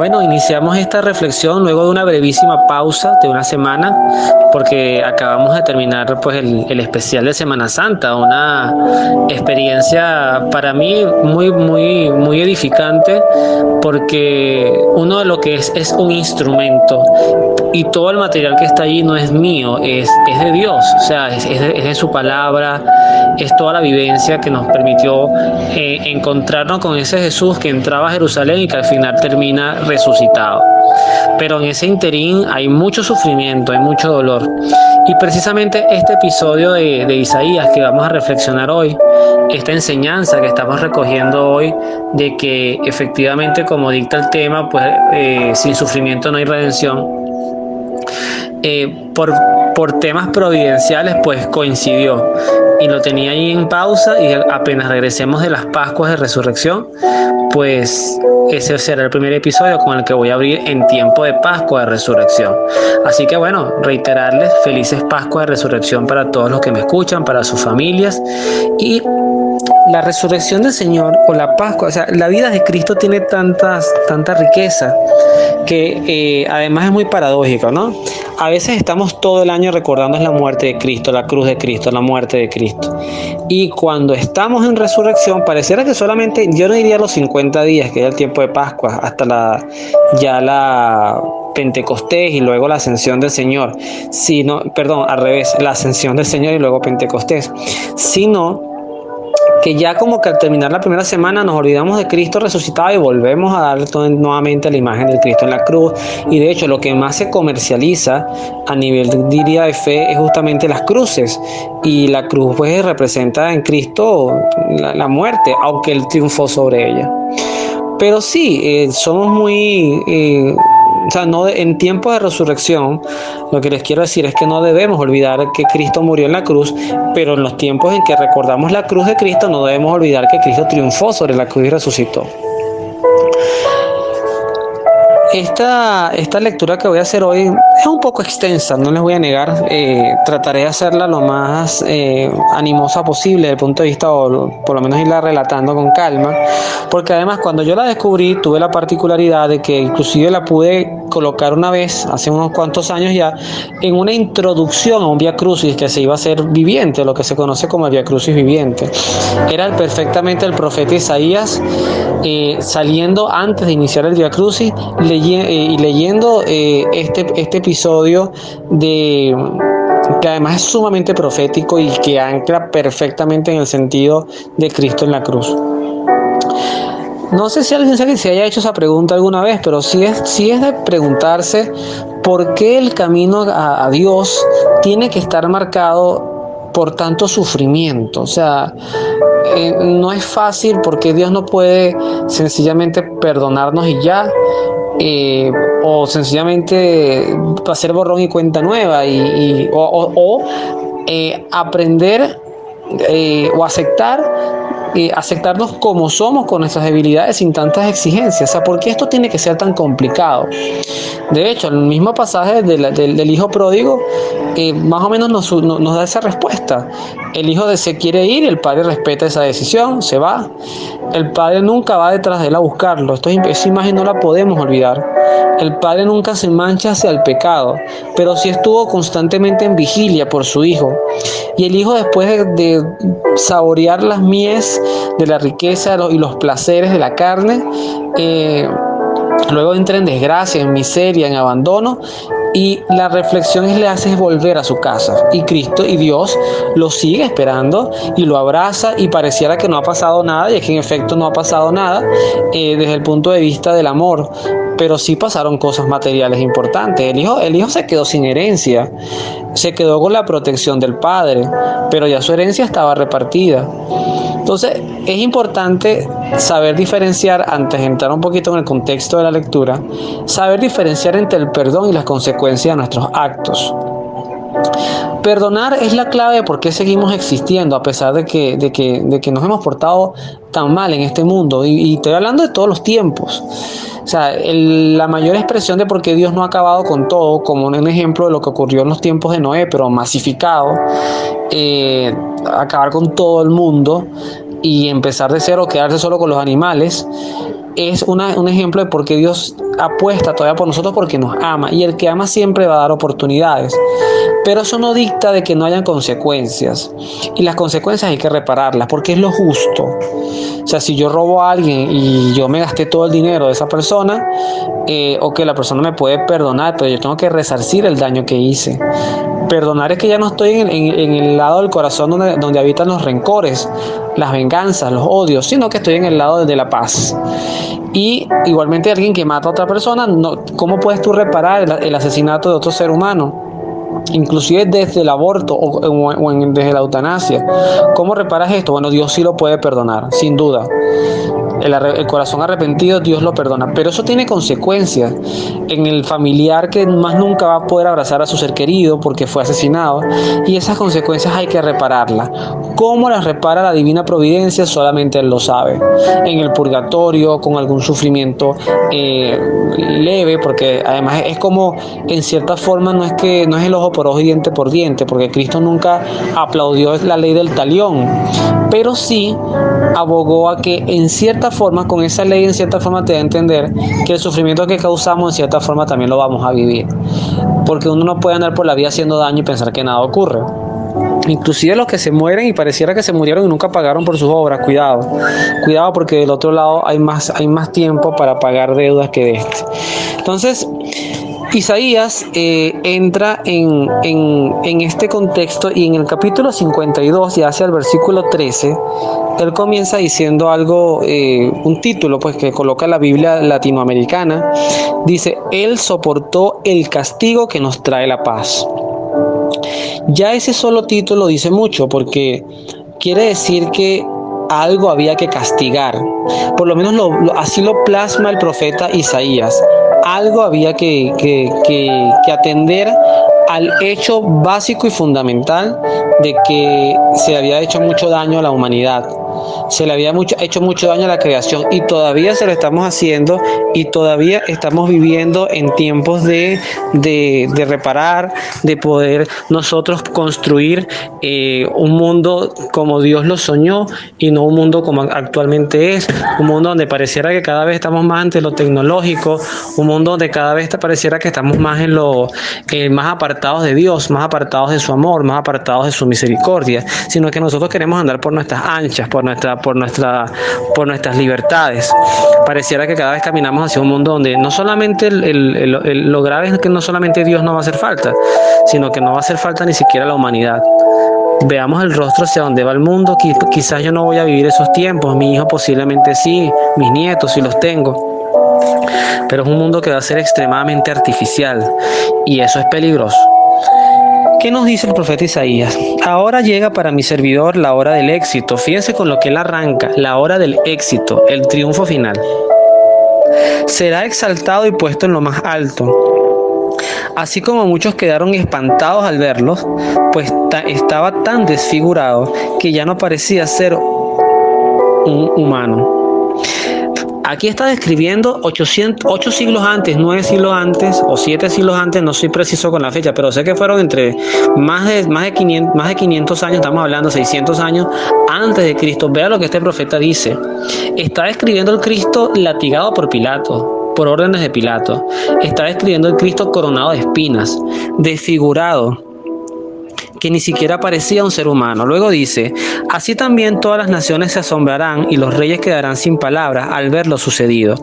Bueno, iniciamos esta reflexión luego de una brevísima pausa de una semana, porque acabamos de terminar pues el especial de Semana Santa, una experiencia para mí muy edificante, porque uno de lo que es un instrumento y todo el material que está allí no es mío, es de Dios, o sea, es de su palabra, es toda la vivencia que nos permitió encontrarnos con ese Jesús que entraba a Jerusalén y que al final termina resucitado. Pero en ese interín hay mucho sufrimiento, hay mucho dolor. Y precisamente este episodio de Isaías que vamos a reflexionar hoy, esta enseñanza que estamos recogiendo hoy, de que efectivamente, como dicta el tema, pues sin sufrimiento no hay redención, por temas providenciales pues coincidió y lo tenía ahí en pausa, y apenas regresemos de las Pascuas de Resurrección, pues ese será el primer episodio con el que voy a abrir en tiempo de Pascua de Resurrección. Así que bueno, reiterarles felices Pascuas de Resurrección para todos los que me escuchan, para sus familias. Y la resurrección del Señor o la Pascua, o sea, la vida de Cristo tiene tanta riqueza que además es muy paradójico, ¿no? A veces estamos todo el año recordando la muerte de Cristo, la cruz de Cristo, la muerte de Cristo. Y cuando estamos en resurrección, pareciera que solamente, yo no diría los 50 días, que es el tiempo de Pascua, hasta la Pentecostés y luego la ascensión del Señor, al revés, la ascensión del Señor y luego Pentecostés, sino que ya como que al terminar la primera semana nos olvidamos de Cristo resucitado y volvemos a dar nuevamente la imagen del Cristo en la cruz. Y de hecho lo que más se comercializa a nivel, diría, de fe es justamente las cruces, y la cruz pues representa en Cristo la muerte, aunque Él triunfó sobre ella. Pero sí, somos en tiempos de resurrección, lo que les quiero decir es que no debemos olvidar que Cristo murió en la cruz, pero en los tiempos en que recordamos la cruz de Cristo, no debemos olvidar que Cristo triunfó sobre la cruz y resucitó. Esta lectura que voy a hacer hoy es un poco extensa, no les voy a negar. Trataré de hacerla lo más animosa posible desde el punto de vista, o por lo menos irla relatando con calma, porque además cuando yo la descubrí tuve la particularidad de que inclusive la pude colocar una vez, hace unos cuantos años ya, en una introducción a un Vía Crucis que se iba a hacer viviente, lo que se conoce como el Vía Crucis viviente. Era perfectamente el profeta Isaías saliendo antes de iniciar el Vía Crucis, leyendo este episodio que además es sumamente profético y que ancla perfectamente en el sentido de Cristo en la cruz. No sé si alguien se haya hecho esa pregunta alguna vez, pero sí es de preguntarse por qué el camino a Dios tiene que estar marcado por tanto sufrimiento. O sea, no es fácil, porque Dios no puede sencillamente perdonarnos y ya, o sencillamente hacer borrón y cuenta nueva, o aprender o aceptarnos como somos, con nuestras debilidades, sin tantas exigencias. O sea, ¿por qué esto tiene que ser tan complicado? De hecho, el mismo pasaje del hijo pródigo más o menos nos da esa respuesta. El hijo se quiere ir, el padre respeta esa decisión, se va. El padre nunca va detrás de él a buscarlo. Esa imagen no la podemos olvidar. El padre nunca se mancha hacia el pecado, pero sí estuvo constantemente en vigilia por su hijo. Y el hijo, después de saborear las mies de la riqueza y los placeres de la carne, luego entra en desgracia, en miseria, en abandono, y la reflexión le hace volver a su casa, y Cristo y Dios lo sigue esperando y lo abraza, y pareciera que no ha pasado nada, y es que en efecto no ha pasado nada desde el punto de vista del amor, pero sí pasaron cosas materiales importantes. El hijo se quedó sin herencia, se quedó con la protección del padre, pero ya su herencia estaba repartida. Entonces es importante saber diferenciar, antes de entrar un poquito en el contexto de la lectura, saber diferenciar entre el perdón y las consecuencias de nuestros actos. Perdonar es la clave de por qué seguimos existiendo, a pesar de que nos hemos portado tan mal en este mundo, y estoy hablando de todos los tiempos. O sea, la mayor expresión de por qué Dios no ha acabado con todo, como un ejemplo de lo que ocurrió en los tiempos de Noé, pero masificado, acabar con todo el mundo y empezar de cero, quedarse solo con los animales, es un ejemplo de por qué Dios apuesta todavía por nosotros, porque nos ama, y el que ama siempre va a dar oportunidades, pero eso no dicta de que no hayan consecuencias, y las consecuencias hay que repararlas porque es lo justo. O sea, si yo robo a alguien y yo me gasté todo el dinero de esa persona, o que la persona me puede perdonar, pero yo tengo que resarcir el daño que hice. Perdonar es que ya no estoy en el lado del corazón donde habitan los rencores, las venganzas, los odios, sino que estoy en el lado de la paz. Y igualmente alguien que mata a otra persona, ¿cómo puedes tú reparar el asesinato de otro ser humano? Inclusive desde el aborto desde la eutanasia. ¿Cómo reparas esto? Bueno, Dios sí lo puede perdonar, sin duda. El corazón arrepentido, Dios lo perdona, pero eso tiene consecuencias en el familiar que más nunca va a poder abrazar a su ser querido porque fue asesinado, y esas consecuencias hay que repararlas. ¿Cómo las repara la divina providencia? Solamente Él lo sabe. En el purgatorio, con algún sufrimiento leve, porque además es como, en cierta forma, no es el ojo por ojo y diente por diente, porque Cristo nunca aplaudió la ley del talión, pero sí abogó a que en cierta forma, con esa ley en cierta forma te da a entender que el sufrimiento que causamos en cierta forma también lo vamos a vivir, porque uno no puede andar por la vida haciendo daño y pensar que nada ocurre. Inclusive los que se mueren y pareciera que se murieron y nunca pagaron por sus obras, cuidado porque del otro lado hay más tiempo para pagar deudas que de este. Entonces Isaías entra en este contexto, y en el capítulo 52, ya hacia el versículo 13, él comienza diciendo algo, un título pues que coloca la Biblia latinoamericana. Dice: Él soportó el castigo que nos trae la paz. Ya ese solo título dice mucho, porque quiere decir que algo había que castigar. Por lo menos así lo plasma el profeta Isaías. Algo había que atender al hecho básico y fundamental de que se había hecho mucho daño a la humanidad. Se le había hecho mucho daño a la creación, y todavía se lo estamos haciendo, y todavía estamos viviendo en tiempos de reparar, de poder nosotros construir un mundo como Dios lo soñó, y no un mundo como actualmente es, un mundo donde pareciera que cada vez estamos más ante lo tecnológico, un mundo donde cada vez pareciera que estamos más más apartados de Dios, más apartados de su amor, más apartados de su misericordia, sino que nosotros queremos andar por nuestras anchas, por nuestras libertades. Pareciera que cada vez caminamos hacia un mundo donde no solamente lo grave es que no solamente Dios no va a hacer falta, sino que no va a hacer falta ni siquiera la humanidad. Veamos el rostro hacia donde va el mundo. Quizás yo no voy a vivir esos tiempos, mi hijo posiblemente sí, mis nietos sí los tengo, pero es un mundo que va a ser extremadamente artificial, y eso es peligroso. ¿Qué nos dice el profeta Isaías? Ahora llega para mi servidor la hora del éxito. Fíjense con lo que él arranca: la hora del éxito, el triunfo final. Será exaltado y puesto en lo más alto. Así como muchos quedaron espantados al verlos, pues estaba tan desfigurado que ya no parecía ser un humano. Aquí está describiendo 8 siglos antes, 9 siglos antes o 7 siglos antes, no soy preciso con la fecha, pero sé que fueron entre más de 500 años, estamos hablando 600 años antes de Cristo. Vea lo que este profeta dice. Está describiendo el Cristo latigado por Pilato, por órdenes de Pilato. Está describiendo el Cristo coronado de espinas, desfigurado, que ni siquiera parecía un ser humano. Luego dice: así también todas las naciones se asombrarán y los reyes quedarán sin palabras al ver lo sucedido,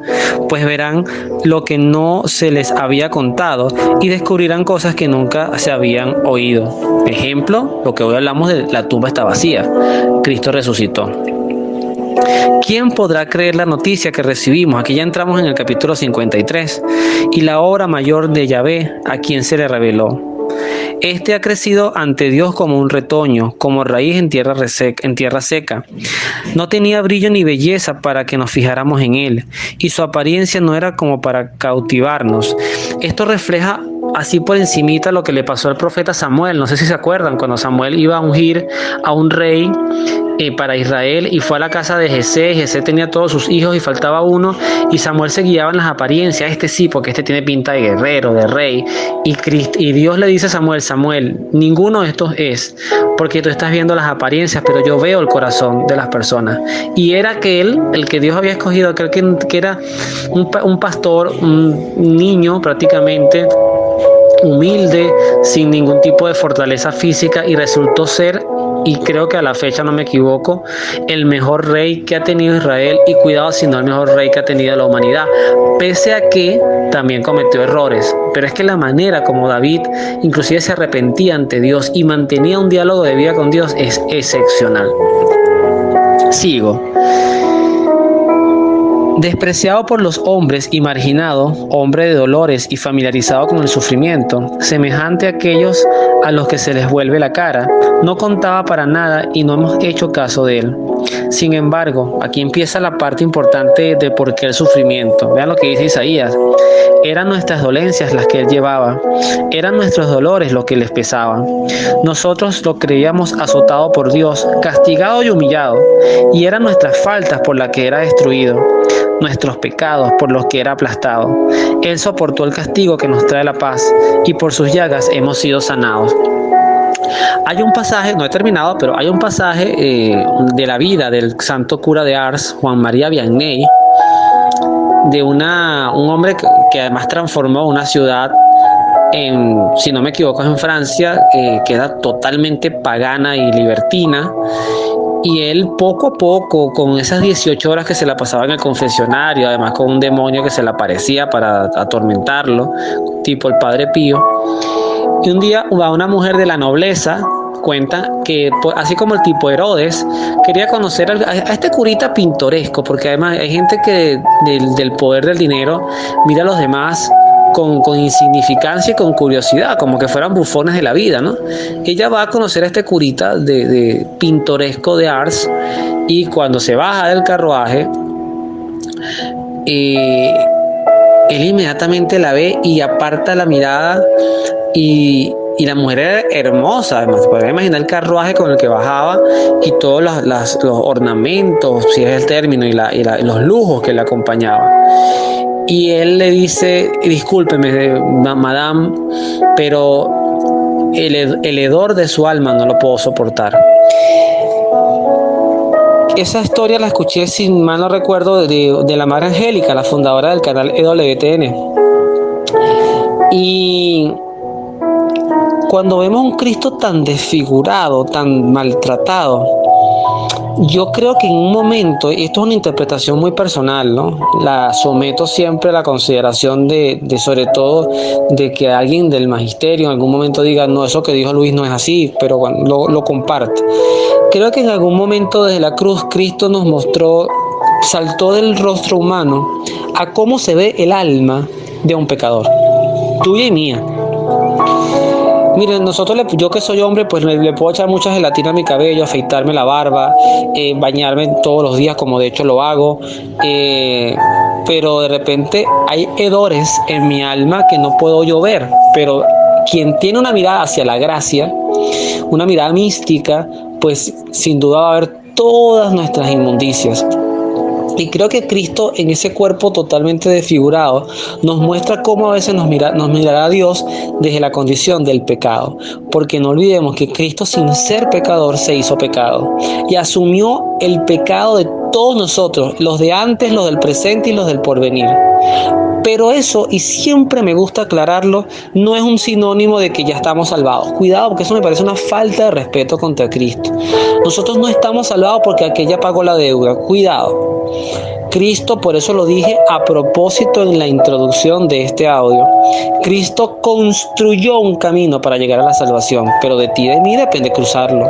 pues verán lo que no se les había contado y descubrirán cosas que nunca se habían oído. Ejemplo, lo que hoy hablamos de la tumba está vacía. Cristo resucitó. ¿Quién podrá creer la noticia que recibimos? Aquí ya entramos en el capítulo 53. Y la obra mayor de Yahvé, a quien se le reveló. Este ha crecido ante Dios como un retoño, como raíz en tierra seca. No tenía brillo ni belleza para que nos fijáramos en él, y su apariencia no era como para cautivarnos. Esto refleja así por encimita lo que le pasó al profeta Samuel. No sé si se acuerdan, cuando Samuel iba a ungir a un rey para Israel y fue a la casa de Jesé. Jesé tenía todos sus hijos y faltaba uno, y Samuel se guiaba en las apariencias. Este sí, porque este tiene pinta de guerrero, de rey. Y Dios le dice a Samuel: Samuel, ninguno de estos es, porque tú estás viendo las apariencias, pero yo veo el corazón de las personas. Y era aquel, el que Dios había escogido, aquel que era un pastor, un niño prácticamente, humilde, sin ningún tipo de fortaleza física, y resultó ser, y creo que a la fecha no me equivoco, el mejor rey que ha tenido Israel, y cuidado si no el mejor rey que ha tenido la humanidad, pese a que también cometió errores. Pero es que la manera como David inclusive se arrepentía ante Dios y mantenía un diálogo de vida con Dios es excepcional. Sigo. Despreciado por los hombres y marginado, hombre de dolores y familiarizado con el sufrimiento, semejante a aquellos a los que se les vuelve la cara, no contaba para nada y no hemos hecho caso de él. Sin embargo, aquí empieza la parte importante de por qué el sufrimiento. Vean lo que dice Isaías. Eran nuestras dolencias las que él llevaba, eran nuestros dolores los que les pesaban. Nosotros lo creíamos azotado por Dios, castigado y humillado, y eran nuestras faltas por las que era destruido, nuestros pecados por los que era aplastado. Él soportó el castigo que nos trae la paz, y por sus llagas hemos sido sanados. Hay un pasaje, no he terminado, pero hay un pasaje de la vida del santo cura de Ars, Juan María Vianney, de un hombre que además transformó una ciudad, si no me equivoco, en Francia, que era totalmente pagana y libertina. Y él poco a poco, con esas 18 horas que se la pasaba en el confesionario, además con un demonio que se le aparecía para atormentarlo, tipo el Padre Pío, y un día a una mujer de la nobleza cuenta que, así como el tipo Herodes, quería conocer a este curita pintoresco, porque además hay gente que del poder del dinero mira a los demás con insignificancia y con curiosidad, como que fueran bufones de la vida, ¿no? Ella va a conocer a este curita de pintoresco de Ars, y cuando se baja del carruaje, él inmediatamente la ve y aparta la mirada, y la mujer era hermosa. Además, pueden imaginar el carruaje con el que bajaba y todos los ornamentos, si es el término, y los lujos que le acompañaban. Y él le dice: discúlpeme, madame, pero el hedor de su alma no lo puedo soportar. Esa historia la escuché, si mal no recuerdo, de la Madre Angélica, la fundadora del canal EWTN. Y cuando vemos un Cristo tan desfigurado, tan maltratado, yo creo que en un momento, y esto es una interpretación muy personal, ¿no? La someto siempre a la consideración de sobre todo, de que alguien del magisterio en algún momento diga: no, eso que dijo Luis no es así, pero bueno, lo comparte. Creo que en algún momento desde la cruz Cristo nos mostró, saltó del rostro humano a cómo se ve el alma de un pecador, tuya y mía. Miren, yo que soy hombre, pues le puedo echar mucha gelatina a mi cabello, afeitarme la barba, bañarme todos los días, como de hecho lo hago, pero de repente hay hedores en mi alma que no puedo yo ver. Pero quien tiene una mirada hacia la gracia, una mirada mística, pues sin duda va a ver todas nuestras inmundicias. Y creo que Cristo, en ese cuerpo totalmente desfigurado, nos muestra cómo a veces nos mirará a Dios desde la condición del pecado. Porque no olvidemos que Cristo, sin ser pecador, se hizo pecado y asumió el pecado de todos nosotros, los de antes, los del presente y los del porvenir. Pero eso, y siempre me gusta aclararlo, no es un sinónimo de que ya estamos salvados. Cuidado, porque eso me parece una falta de respeto contra Cristo. Nosotros no estamos salvados porque aquella pagó la deuda. Cuidado. Cristo, por eso lo dije a propósito en la introducción de este audio, Cristo construyó un camino para llegar a la salvación, pero de ti y de mí depende cruzarlo.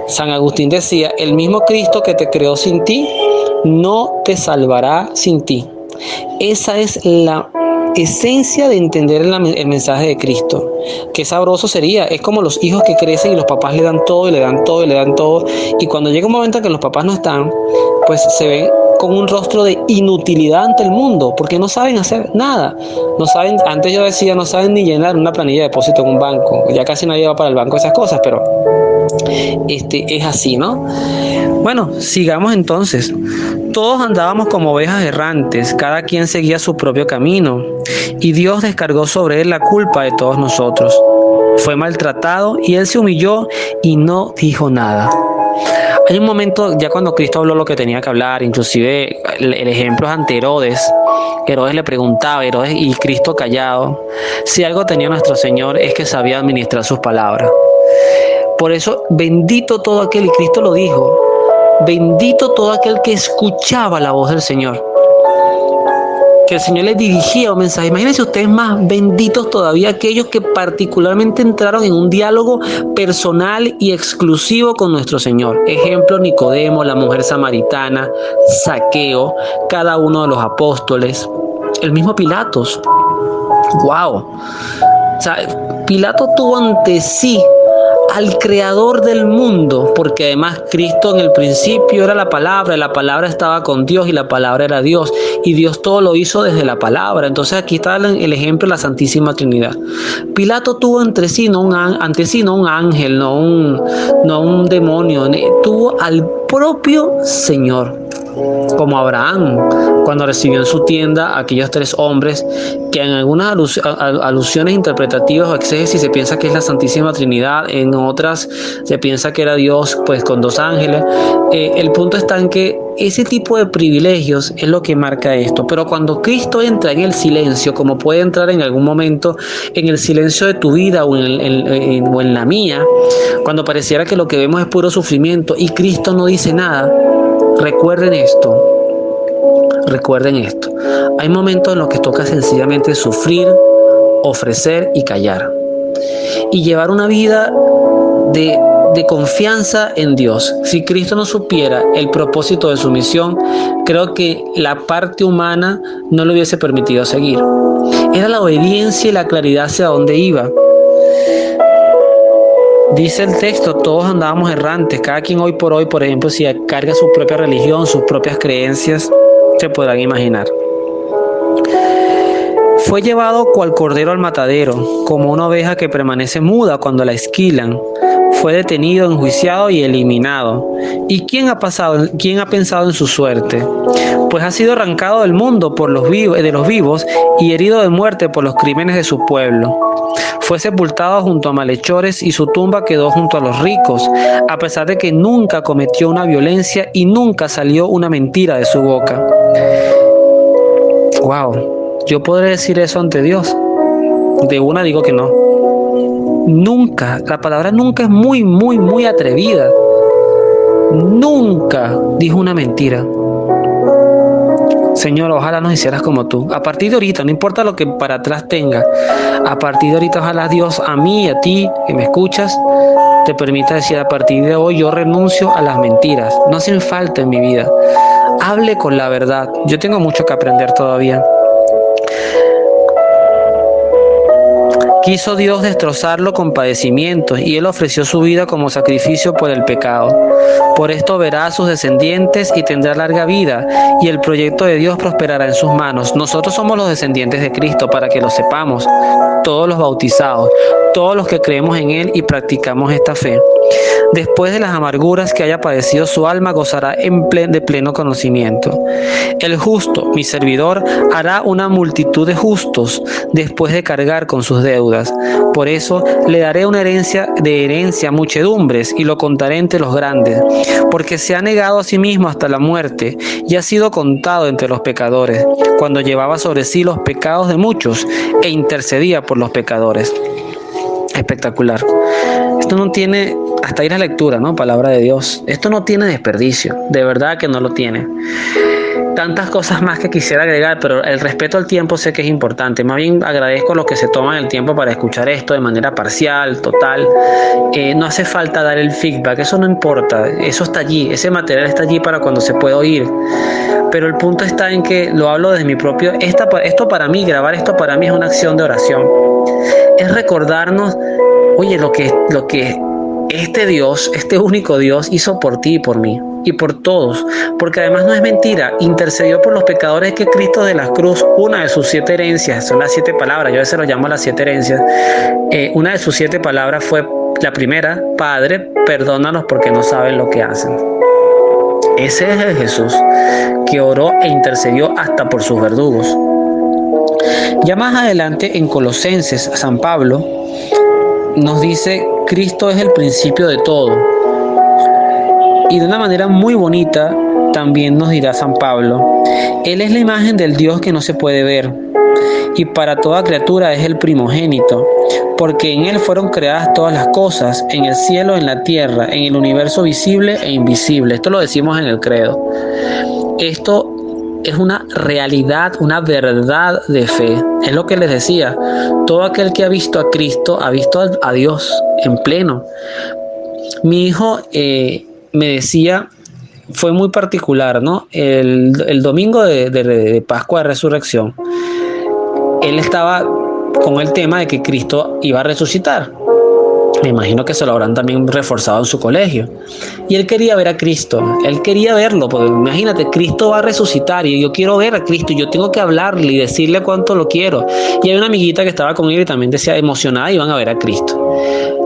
San Agustín decía: el mismo Cristo que te creó sin ti, no te salvará sin ti. Esa es la esencia de entender el mensaje de Cristo. Qué sabroso sería. Es como los hijos que crecen y los papás le dan todo y le dan todo y le dan todo, y cuando llega un momento en que los papás no están, pues se ven con un rostro de inutilidad ante el mundo, porque no saben hacer nada. No saben, antes yo decía, no saben ni llenar una planilla de depósito en un banco. Ya casi nadie va para el banco esas cosas, pero es así, ¿no? Bueno, sigamos entonces. Todos andábamos como ovejas errantes, cada quien seguía su propio camino, y Dios descargó sobre él la culpa de todos nosotros. Fue maltratado y él se humilló y no dijo nada. Hay un momento, ya cuando Cristo habló lo que tenía que hablar, inclusive el ejemplo es ante Herodes. Herodes le preguntaba, Herodes y Cristo callado. Si algo tenía nuestro Señor es que sabía administrar sus palabras. Por eso, bendito todo aquel, y Cristo lo dijo, bendito todo aquel que escuchaba la voz del Señor. Que el Señor les dirigía un mensaje. Imagínense ustedes más benditos todavía aquellos que particularmente entraron en un diálogo personal y exclusivo con nuestro Señor. Ejemplo, Nicodemo, la mujer samaritana, Zaqueo, cada uno de los apóstoles, el mismo Pilatos. ¡Wow! O sea, Pilato tuvo ante sí al creador del mundo, porque además Cristo en el principio era la palabra estaba con Dios y la palabra era Dios, y Dios todo lo hizo desde la palabra. Entonces aquí está el ejemplo de la Santísima Trinidad. Pilato tuvo ante sí no un ángel, no un demonio, tuvo al propio Señor. Como Abraham, cuando recibió en su tienda a aquellos 3 hombres, que en algunas alusiones interpretativas o exégesis se piensa que es la Santísima Trinidad, en otras se piensa que era Dios pues con 2 ángeles. El punto está en que ese tipo de privilegios es lo que marca esto. Pero cuando Cristo entra en el silencio, como puede entrar en algún momento en el silencio de tu vida o en la mía, cuando pareciera que lo que vemos es puro sufrimiento y Cristo no dice nada, recuerden esto. Hay momentos en los que toca sencillamente sufrir, ofrecer y callar. Y llevar una vida de confianza en Dios. Si Cristo no supiera el propósito de su misión, creo que la parte humana no le hubiese permitido seguir. Era la obediencia y la claridad hacia dónde iba. Dice el texto, todos andábamos errantes, cada quien hoy, por ejemplo, si carga su propia religión, sus propias creencias, se podrán imaginar. Fue llevado cual cordero al matadero, como una oveja que permanece muda cuando la esquilan. Fue detenido, enjuiciado y eliminado. ¿Y quién ha pensado en su suerte? Pues ha sido arrancado del mundo de los vivos y herido de muerte por los crímenes de su pueblo. Fue sepultado junto a malhechores y su tumba quedó junto a los ricos, a pesar de que nunca cometió una violencia y nunca salió una mentira de su boca. Wow, ¿yo podré decir eso ante Dios? De una digo que no. Nunca, la palabra nunca es muy, muy, muy atrevida. Nunca dijo una mentira. Señor, ojalá nos hicieras como tú. A partir de ahorita, no importa lo que para atrás tenga, a partir de ahorita, ojalá Dios a mí y a ti, que me escuchas, te permita decir, a partir de hoy yo renuncio a las mentiras. No hacen falta en mi vida. Hable con la verdad. Yo tengo mucho que aprender todavía. Quiso Dios destrozarlo con padecimientos y él ofreció su vida como sacrificio por el pecado. Por esto verá a sus descendientes y tendrá larga vida, y el proyecto de Dios prosperará en sus manos. Nosotros somos los descendientes de Cristo, para que lo sepamos, todos los bautizados, todos los que creemos en él y practicamos esta fe. Después de las amarguras que haya padecido su alma, gozará de pleno conocimiento. El justo, mi servidor, hará una multitud de justos después de cargar con sus deudas. Por eso le daré una herencia a muchedumbres y lo contaré entre los grandes, porque se ha negado a sí mismo hasta la muerte y ha sido contado entre los pecadores, cuando llevaba sobre sí los pecados de muchos e intercedía por los pecadores. Espectacular. Esto no tiene, hasta ir a lectura, ¿no? Palabra de Dios. Esto no tiene desperdicio, de verdad que no lo tiene. Tantas cosas más que quisiera agregar, pero el respeto al tiempo sé que es importante. Más bien agradezco a los que se toman el tiempo para escuchar esto de manera parcial, total. No hace falta dar el feedback, eso no importa, eso está allí, ese material está allí para cuando se pueda oír. Pero el punto está en que lo hablo desde mi propio, esto para mí, grabar esto para mí es una acción de oración. Es recordarnos, oye, lo que este Dios, este único Dios, hizo por ti y por mí y por todos, porque además no es mentira, intercedió por los pecadores. Que Cristo de la cruz, una de sus 7 herencias, son las 7 palabras, yo a veces lo llamo las 7 herencias, una de sus 7 palabras fue la primera: Padre, perdónanos porque no saben lo que hacen. Ese es el Jesús que oró e intercedió hasta por sus verdugos. Ya más adelante en Colosenses, San Pablo nos dice: Cristo es el principio de todo. Y de una manera muy bonita también nos dirá San Pablo: Él es la imagen del Dios que no se puede ver, y para toda criatura es el primogénito, porque en Él fueron creadas todas las cosas, en el cielo, en la tierra, en el universo visible e invisible. Esto lo decimos en el credo. Esto es una realidad, una verdad de fe. Es lo que les decía: todo aquel que ha visto a Cristo ha visto a Dios en pleno. Mi hijo me decía, fue muy particular, ¿no? El domingo de Pascua de Resurrección, él estaba con el tema de que Cristo iba a resucitar. Me imagino que se lo habrán también reforzado en su colegio. Y él quería ver a Cristo, él quería verlo, porque imagínate, Cristo va a resucitar y yo quiero ver a Cristo, y yo tengo que hablarle y decirle cuánto lo quiero. Y hay una amiguita que estaba con él y también decía, emocionada, iban a ver a Cristo.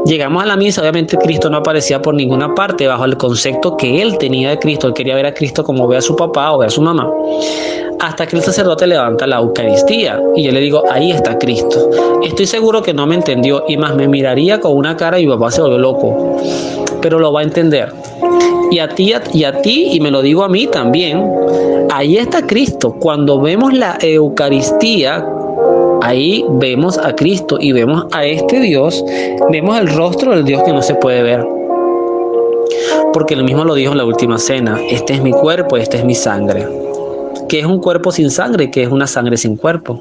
Llegamos a la misa, obviamente Cristo no aparecía por ninguna parte bajo el concepto que él tenía de Cristo. Él quería ver a Cristo como ve a su papá o ve a su mamá. Hasta que el sacerdote levanta la Eucaristía y yo le digo, ahí está Cristo. Estoy seguro que no me entendió y más me miraría con una cara y mi papá se volvió loco, pero lo va a entender. Y a ti, y me lo digo a mí también, ahí está Cristo. Cuando vemos la Eucaristía, ahí vemos a Cristo y vemos a este Dios, vemos el rostro del Dios que no se puede ver. Porque él mismo lo dijo en la última cena: este es mi cuerpo, esta es mi sangre. ¿Qué es un cuerpo sin sangre? ¿Qué es una sangre sin cuerpo?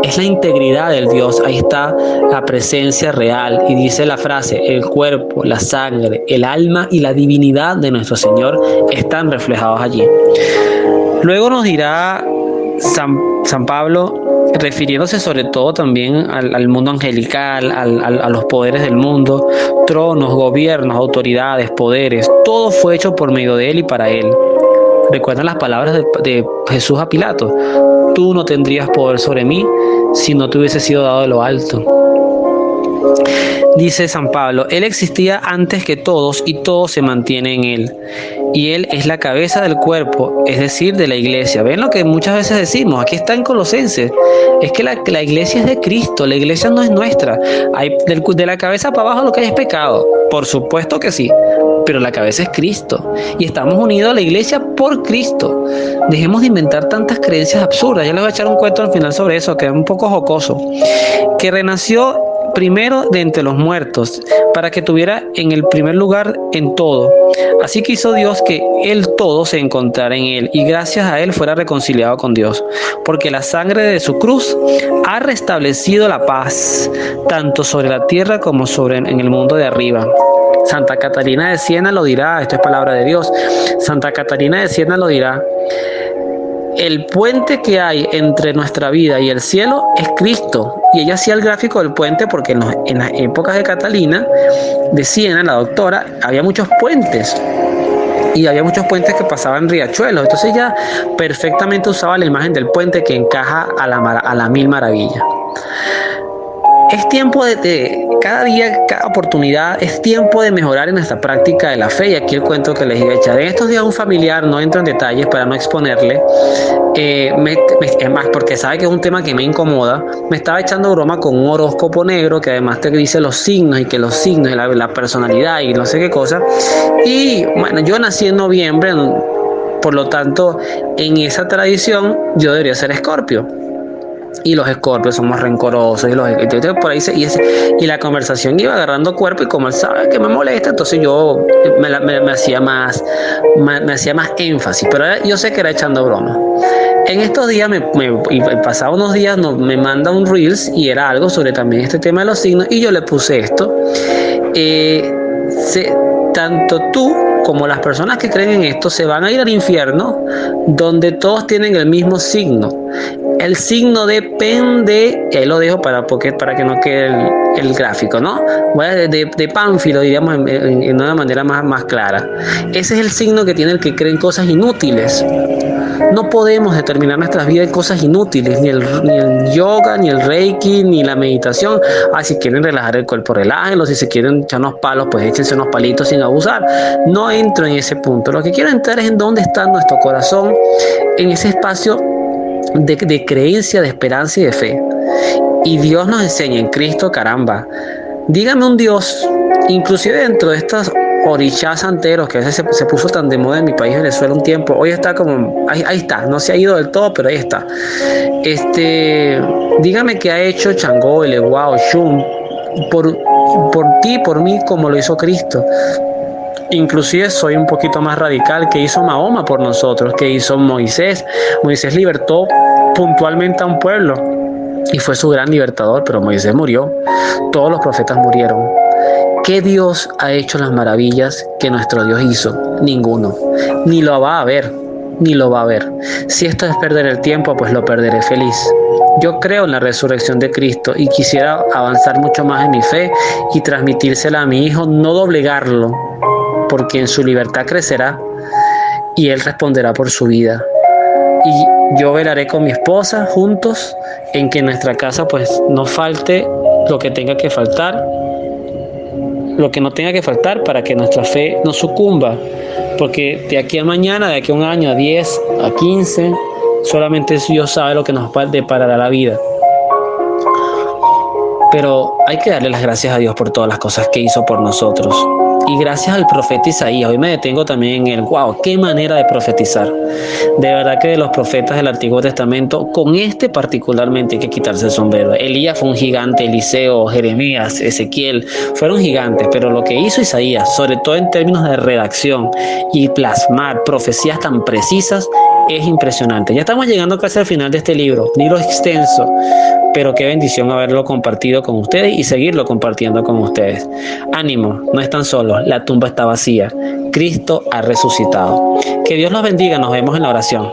Es la integridad del Dios. Ahí está la presencia real. Y dice la frase: el cuerpo, la sangre, el alma y la divinidad de nuestro Señor están reflejados allí. Luego nos dirá San Pablo, refiriéndose sobre todo también al mundo angelical, a los poderes del mundo, tronos, gobiernos, autoridades, poderes, todo fue hecho por medio de Él y para Él. ¿Recuerdan las palabras de Jesús a Pilato? Tú no tendrías poder sobre mí si no te hubiese sido dado de lo alto. Dice San Pablo: Él existía antes que todos y todo se mantiene en Él. Y Él es la cabeza del cuerpo, es decir, de la iglesia. ¿Ven lo que muchas veces decimos? Aquí está en Colosenses. Es que la iglesia es de Cristo, la iglesia no es nuestra. De la cabeza para abajo lo que hay es pecado. Por supuesto que sí, pero la cabeza es Cristo. Y estamos unidos a la iglesia por Cristo. Dejemos de inventar tantas creencias absurdas. Ya les voy a echar un cuento al final sobre eso, que es un poco jocoso. Que renació primero de entre los muertos, para que tuviera en el primer lugar en todo. Así quiso Dios que el todo se encontrara en Él, y gracias a Él fuera reconciliado con Dios, porque la sangre de su cruz ha restablecido la paz, tanto sobre la tierra como en el mundo de arriba. Santa Catarina de Siena lo dirá, esto es palabra de Dios. Santa Catarina de Siena lo dirá: el puente que hay entre nuestra vida y el cielo es Cristo. Y ella hacía el gráfico del puente porque en las épocas de Catalina de Siena, la doctora, había muchos puentes. Y había muchos puentes que pasaban riachuelos. Entonces ella perfectamente usaba la imagen del puente que encaja a la mil maravillas. Es tiempo de cada día, cada oportunidad, es tiempo de mejorar en nuestra práctica de la fe. Y aquí el cuento que les iba a echar. En estos días un familiar, no entro en detalles para no exponerle, es más, porque sabe que es un tema que me incomoda, me estaba echando broma con un horóscopo negro que además te dice los signos y que los signos y la personalidad y no sé qué cosa. Y bueno, yo nací en noviembre, por lo tanto, en esa tradición yo debería ser Escorpio. Y los escorpios somos rencorosos y por ahí y la conversación iba agarrando cuerpo, y como él sabe que me molesta, entonces yo me hacía más énfasis, pero yo sé que era echando broma. En estos días y pasado unos días me manda un reels y era algo sobre también este tema de los signos, y yo le puse esto: tanto tú como las personas que creen en esto se van a ir al infierno, donde todos tienen el mismo signo. El signo depende, y ahí lo dejo para que no quede el gráfico, ¿no? De Pánfilo, diríamos en una manera más clara. Ese es el signo que tiene el que cree en cosas inútiles. No podemos determinar nuestras vidas en cosas inútiles, ni el yoga, ni el reiki, ni la meditación. Si quieren relajar el cuerpo, relájenlo. Si se quieren echar unos palos, pues échense unos palitos sin abusar. No entro en ese punto. Lo que quiero entrar es en dónde está nuestro corazón, en ese espacio de creencia, de esperanza y de fe. Y Dios nos enseña en Cristo, caramba. Dígame un Dios, inclusive dentro de estas orishas santeros que a veces se puso tan de moda en mi país, Venezuela, un tiempo. Hoy está como, ahí está, no se ha ido del todo, pero ahí está. Dígame qué ha hecho Changó, Eleguá, Oshun, por ti, por mí, como lo hizo Cristo. Inclusive soy un poquito más radical, que hizo Mahoma por nosotros, que hizo Moisés. Moisés libertó puntualmente a un pueblo y fue su gran libertador, pero Moisés murió. Todos los profetas murieron. ¿Qué Dios ha hecho las maravillas que nuestro Dios hizo? Ninguno. Ni lo va a ver, ni lo va a ver. Si esto es perder el tiempo, pues lo perderé feliz. Yo creo en la resurrección de Cristo y quisiera avanzar mucho más en mi fe y transmitírsela a mi hijo, no doblegarlo, porque en su libertad crecerá y él responderá por su vida. Y yo velaré con mi esposa juntos en que en nuestra casa pues no falte lo que tenga que faltar, lo que no tenga que faltar, para que nuestra fe no sucumba, porque de aquí a mañana, de aquí a un año, a 10, a 15, solamente Dios sabe lo que nos deparará la vida. Pero hay que darle las gracias a Dios por todas las cosas que hizo por nosotros. Y gracias al profeta Isaías. Hoy me detengo también en qué manera de profetizar. De verdad que de los profetas del Antiguo Testamento, con este particularmente hay que quitarse el sombrero. Elías fue un gigante, Eliseo, Jeremías, Ezequiel, fueron gigantes, pero lo que hizo Isaías, sobre todo en términos de redacción y plasmar profecías tan precisas, es impresionante. Ya estamos llegando casi al final de este libro extenso, pero qué bendición haberlo compartido con ustedes y seguirlo compartiendo con ustedes. Ánimo, no están solos, la tumba está vacía, Cristo ha resucitado. Que Dios los bendiga, nos vemos en la oración.